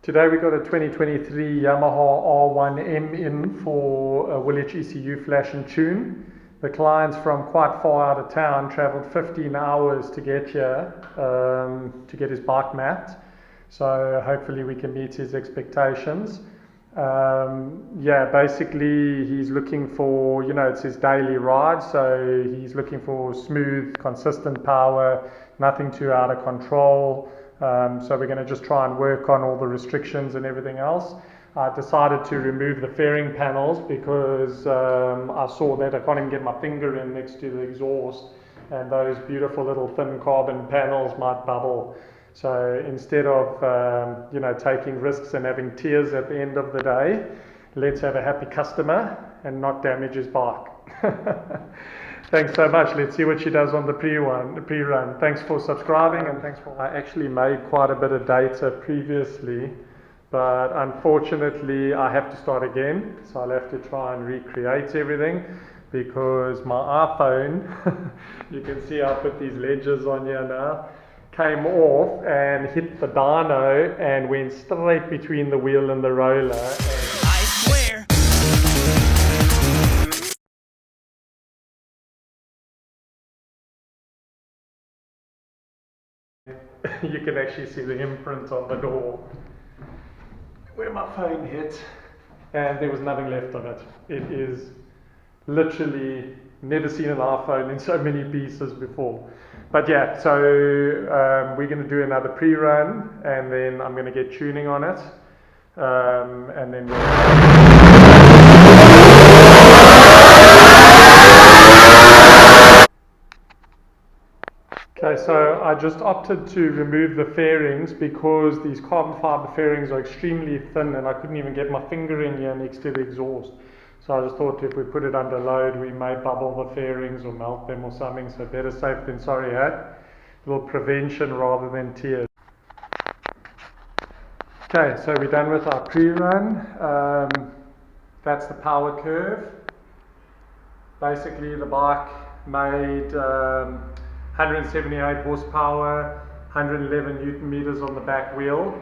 Today we got a 2023 Yamaha R1M in for a Woolwich ECU flash and tune. The client's from quite far out of town, travelled 15 hours to get here to get his bike mapped. So hopefully we can meet his expectations. Basically he's looking for, it's his daily ride, so he's looking for smooth, consistent power, nothing too out of control. So we're going to just try and work on all the restrictions and everything else. I decided to remove the fairing panels because I saw that I can't even get my finger in next to the exhaust, and those beautiful little thin carbon panels might bubble. So instead of taking risks and having tears at the end of the day, let's have a happy customer and not damage his bike. Thanks so much. Let's see what she does on the pre-run. Thanks for subscribing, and thanks for... I actually made quite a bit of data previously, but unfortunately I have to start again, so I'll have to try and recreate everything because my iPhone, you can see I put these ledgers on here now, came off and hit the dyno and went straight between the wheel and the roller. I swear. You can actually see the imprint on the door where my phone hit, and there was nothing left of it. It is literally never seen an iPhone in so many pieces before. But yeah, so we're going to do another pre-run, and then I'm going to get tuning on it, and then Okay, so I just opted to remove the fairings because these carbon fiber fairings are extremely thin and I couldn't even get my finger in here next to the exhaust. So I just thought if we put it under load, we may bubble the fairings or melt them or something, so better safe than sorry, A little prevention rather than tears. Okay, so we're done with our pre-run. That's the power curve. Basically the bike made 178 horsepower, 111 newton meters on the back wheel.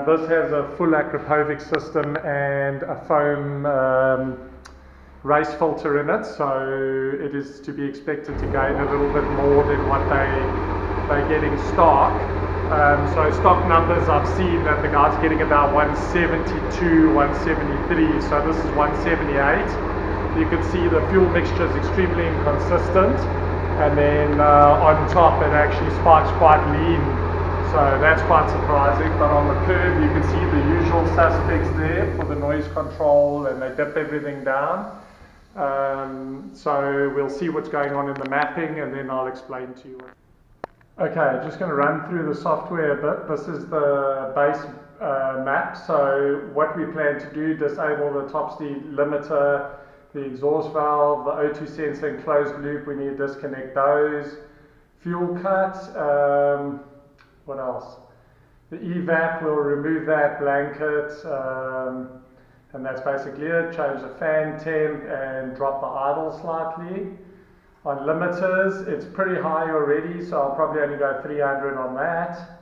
This has a full Akrapovic system and a foam race filter in it, so it is to be expected to gain a little bit more than what they get in stock. So stock numbers, I've seen that the guy's getting about 172, 173, so this is 178. You can see the fuel mixture is extremely inconsistent, and then on top it actually spikes quite lean, so that's quite surprising. But on the curve you can see the usual suspects there for the noise control, and they dip everything down. So we'll see what's going on in the mapping, and then I'll explain to you. Okay, just going to run through the software a bit. This is the base map. So what we plan to do, disable the top speed limiter, the exhaust valve, the O2 sensor and closed loop, we need to disconnect those. Fuel cut, what else? The evap, we'll remove that blanket, and that's basically it. Change the fan temp and drop the idle slightly. On limiters, it's pretty high already, so I'll probably only go 300 on that.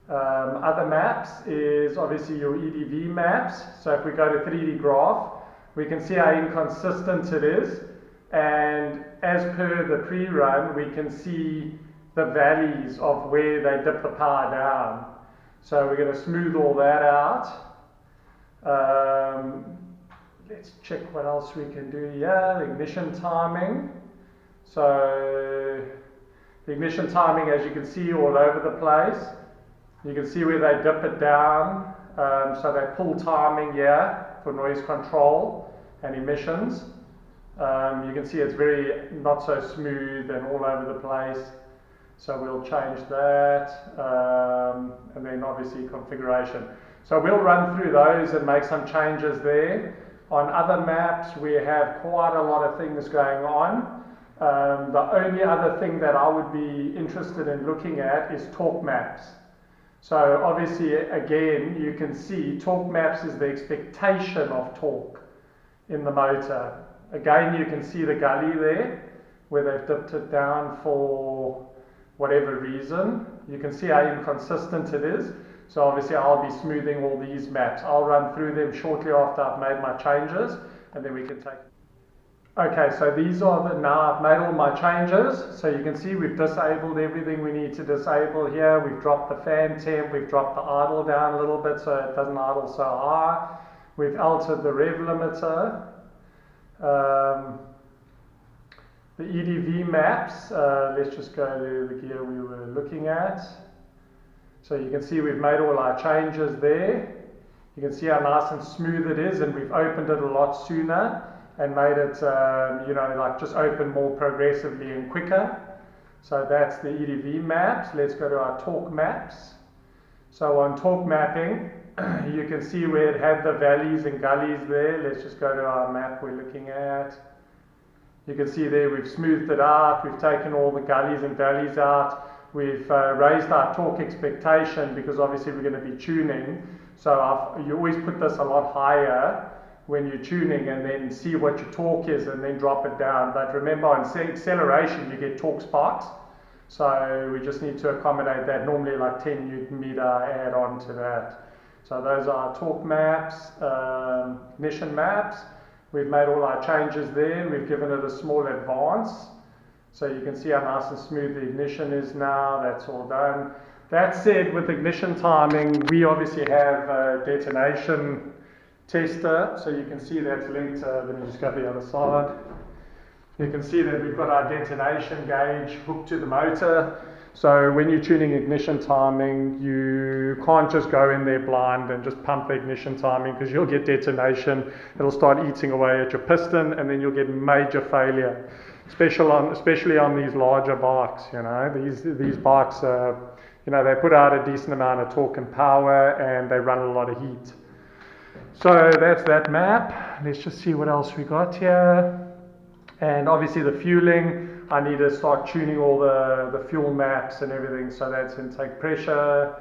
Other maps is obviously your EDV maps. So if we go to 3D graph, we can see how inconsistent it is, and as per the pre-run we can see the valleys of where they dip the power down. So we're going to smooth all that out. Let's check what else we can do here. The ignition timing. So the ignition timing, as you can see, all over the place. You can see where they dip it down. So they pull timing here for noise control and emissions. You can see it's very not so smooth and all over the place, so we'll change that, and then obviously configuration. So we'll run through those and make some changes there. On other maps we have quite a lot of things going on. The only other thing that I would be interested in looking at is torque maps. So obviously again you can see torque maps is the expectation of torque in the motor. Again you can see the gully there where they've dipped it down for whatever reason. You can see how inconsistent it is. So obviously I'll be smoothing all these maps. I'll run through them shortly after I've made my changes, and then we can take. Okay, so these are now I've made all my changes. So you can see we've disabled everything we need to disable here. We've dropped the fan temp, we've dropped the idle down a little bit so it doesn't idle so high. We've altered the rev limiter. The EDV maps, let's just go to the gear we were looking at. So you can see we've made all our changes there. You can see how nice and smooth it is, and we've opened it a lot sooner and made it, like just open more progressively and quicker. So that's the EDV maps. Let's go to our torque maps. So on torque mapping, you can see where it had the valleys and gullies there. Let's just go to our map we're looking at. You can see there we've smoothed it out. We've taken all the gullies and valleys out. We've raised our torque expectation because obviously we're going to be tuning. So you always put this a lot higher when you're tuning, and then see what your torque is and then drop it down. But remember, on acceleration you get torque spikes, so we just need to accommodate that. Normally like 10 Newton meter add on to that. So those are our torque maps, ignition maps. We've made all our changes there. We've given it a small advance, so you can see how nice and smooth the ignition is now. That's all done. That said, with ignition timing, we obviously have a detonation tester, so you can see that's linked. Let me just go to the other side. You can see that we've got our detonation gauge hooked to the motor. So when you're tuning ignition timing, you can't just go in there blind and just pump the ignition timing, because you'll get detonation. It'll start eating away at your piston, and then you'll get major failure, especially on these larger bikes. These bikes, they put out a decent amount of torque and power, and they run a lot of heat. So that's that map. Let's just see what else we got here. And obviously the fueling, I need to start tuning all the fuel maps and everything. So that's intake pressure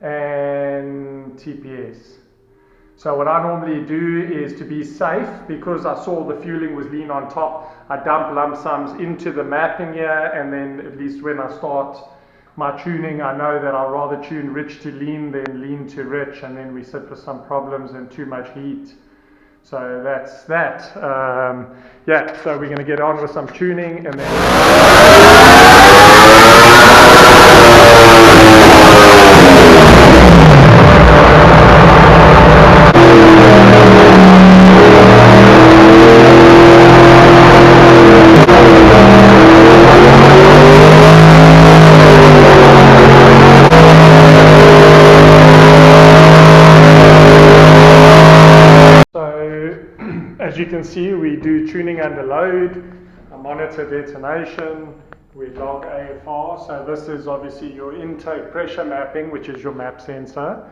and TPS. So what I normally do is, to be safe, because I saw the fueling was lean on top, I dump lump sums into the mapping here, and then at least when I start my tuning, I know that I'll rather tune rich to lean than lean to rich, and then we sit with some problems and too much heat. So that's that. So we're going to get on with some tuning, and then as you can see, we do tuning under load. I monitor detonation. We log AFR. So this is obviously your intake pressure mapping, which is your map sensor.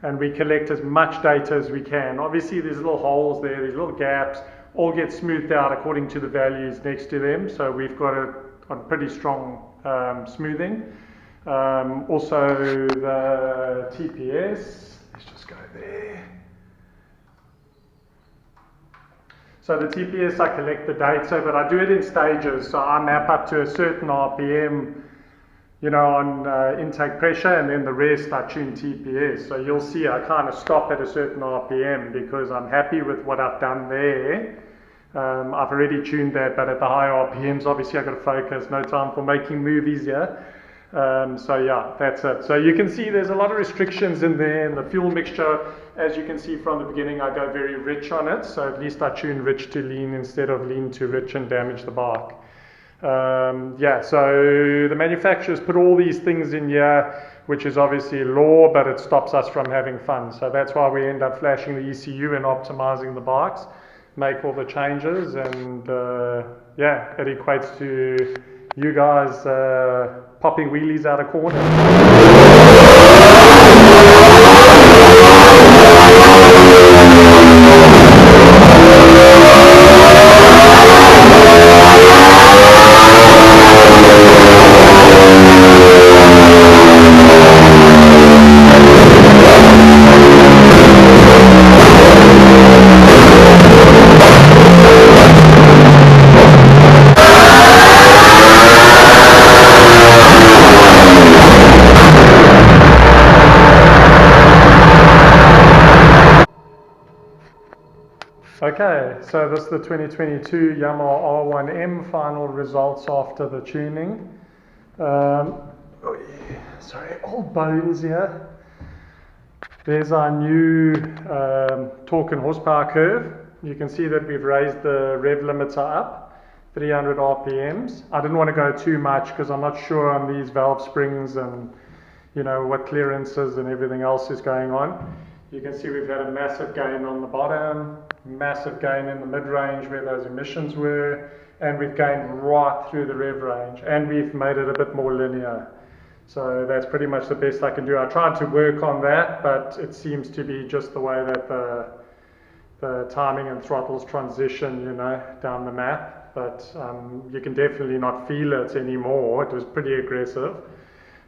And we collect as much data as we can. Obviously, there's little holes there, there's little gaps. All get smoothed out according to the values next to them. So we've got it on pretty strong smoothing. Also the TPS. Let's just go there. So the TPS, I collect the data, but I do it in stages. So I map up to a certain RPM, on intake pressure, and then the rest I tune TPS. So you'll see I kind of stop at a certain RPM because I'm happy with what I've done there. I've already tuned that, but at the higher RPMs, obviously I've got to focus. No time for making movies here. That's it. So you can see there's a lot of restrictions in there, and the fuel mixture, as you can see from the beginning, I go very rich on it. So at least I tune rich to lean instead of lean to rich and damage the bike. So the manufacturers put all these things in here, which is obviously law, but it stops us from having fun. So that's why we end up flashing the ECU and optimizing the bikes, make all the changes, and it equates to you guys popping wheelies out of corners. Okay, so this is the 2022 Yamaha R1M final results after the tuning. Sorry, old bones here. There's our new torque and horsepower curve. You can see that we've raised the rev limiter up, 300 RPMs. I didn't want to go too much because I'm not sure on these valve springs and what clearances and everything else is going on. You can see we've had a massive gain on the bottom, massive gain in the mid-range where those emissions were, and we've gained right through the rev range, and we've made it a bit more linear. So that's pretty much the best I can do. I tried to work on that, but it seems to be just the way that the timing and throttles transition, down the map. But you can definitely not feel it anymore. It was pretty aggressive.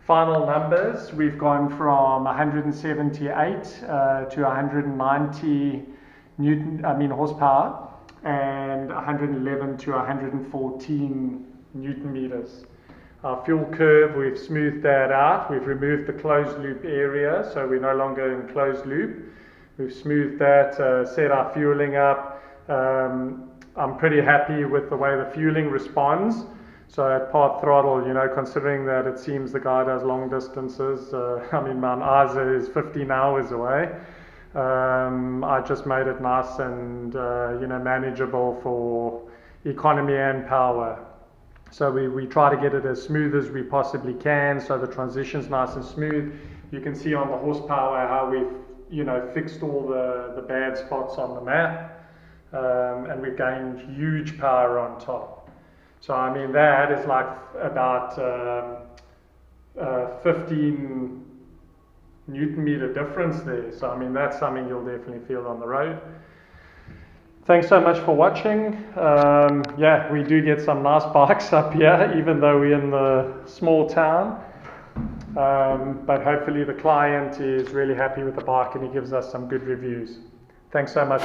Final numbers, we've gone from 178 to 190 horsepower, and 111 to 114 Newton meters. Our fuel curve, we've smoothed that out. We've removed the closed loop area, so we're no longer in closed loop. We've smoothed that, set our fueling up. I'm pretty happy with the way the fueling responds. So at part throttle, considering that it seems the guy does long distances, Mount Isa is 15 hours away. I just made it nice and manageable for economy and power. So we try to get it as smooth as we possibly can, so the transition's nice and smooth. You can see on the horsepower how we've fixed all the bad spots on the map, and we've gained huge power on top. So that is like about 15 Newton meter difference there. So that's something you'll definitely feel on the road. Thanks so much for watching. We do get some nice bikes up here, even though we're in the small town. But hopefully the client is really happy with the bike and he gives us some good reviews. Thanks so much.